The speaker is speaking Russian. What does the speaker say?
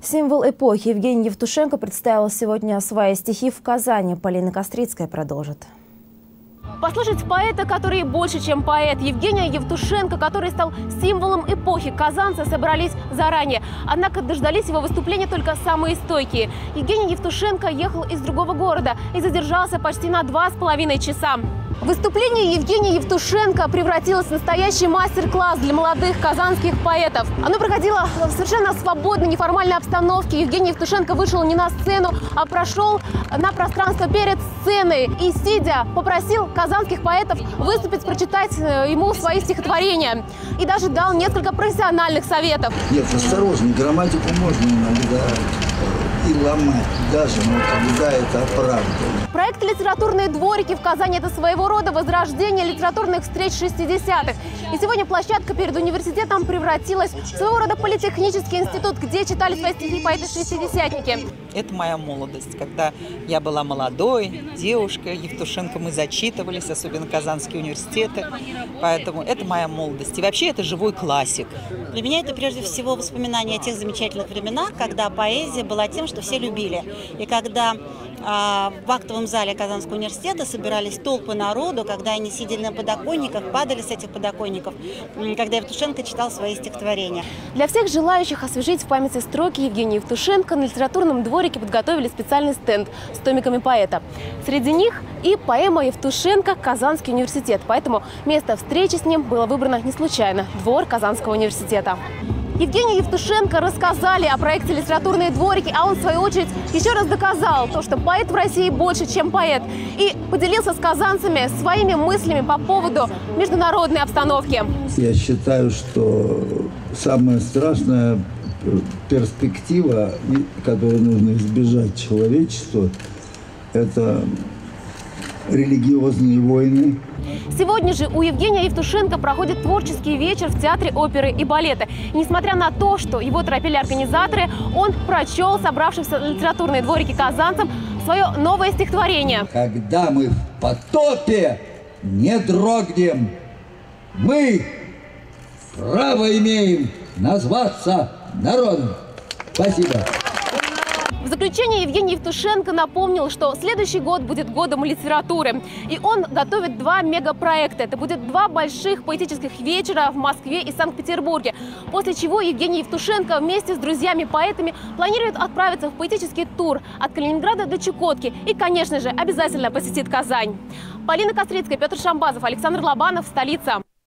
Символ эпохи Евгений Евтушенко представил сегодня свои стихи в Казани. Полина Кострицкая продолжит. Послушать поэта, который больше, чем поэт, Евгения Евтушенко, который стал символом эпохи. Казанцы собрались заранее. Однако дождались его выступления только самые стойкие. Евгений Евтушенко ехал из другого города и задержался почти на 2,5 часа. Выступление Евгения Евтушенко превратилось в настоящий мастер-класс для молодых казанских поэтов. Оно проходило в совершенно свободной, неформальной обстановке. Евгений Евтушенко вышел не на сцену, а прошел на пространство перед сценой и, сидя, попросил казанских поэтов выступить, прочитать ему свои стихотворения. И даже дал несколько профессиональных советов. Нет, осторожно, грамматику можно иногда и ломать, даже, но когда это оправдано. Проект «Литературные дворики» в Казани – это своего рода возрождение литературных встреч 60-х. И сегодня площадка перед университетом превратилась в своего рода политехнический институт, где читали свои стихи поэты-шестидесятники. Это моя молодость, когда я была молодой девушкой, Евтушенко мы зачитывались, особенно казанские университеты, поэтому это моя молодость. И вообще это живой классик. Для меня это прежде всего воспоминание о тех замечательных временах, когда поэзия была тем, что все любили. И когда в актовом зале Казанского университета собирались толпы народу, когда они сидели на подоконниках, падали с этих подоконников, когда Евтушенко читал свои стихотворения. Для всех желающих освежить в памяти строки Евгения Евтушенко на литературном дворике подготовили специальный стенд с томиками поэта. Среди них и поэма Евтушенко «Казанский университет». Поэтому место встречи с ним было выбрано не случайно – двор Казанского университета. Евгению Евтушенко рассказали о проекте «Литературные дворики», а он, в свою очередь, еще раз доказал то, что поэт в России больше, чем поэт. И поделился с казанцами своими мыслями по поводу международной обстановки. Я считаю, что самая страшная перспектива, которую нужно избежать человечеству, это религиозные войны. Сегодня же у Евгения Евтушенко проходит творческий вечер в Театре оперы и балета. И несмотря на то, что его торопили организаторы, он прочел собравшимся на литературные дворики казанцам свое новое стихотворение. Когда мы в потопе не дрогнем, мы право имеем назваться народом. Спасибо. В заключение Евгений Евтушенко напомнил, что следующий год будет годом литературы. И он готовит 2 мегапроекта. Это будет 2 больших поэтических вечера в Москве и Санкт-Петербурге. После чего Евгений Евтушенко вместе с друзьями-поэтами планирует отправиться в поэтический тур от Калининграда до Чукотки. И, конечно же, обязательно посетит Казань. Полина Кострицкая, Петр Шамбазов, Александр Лобанов, столица.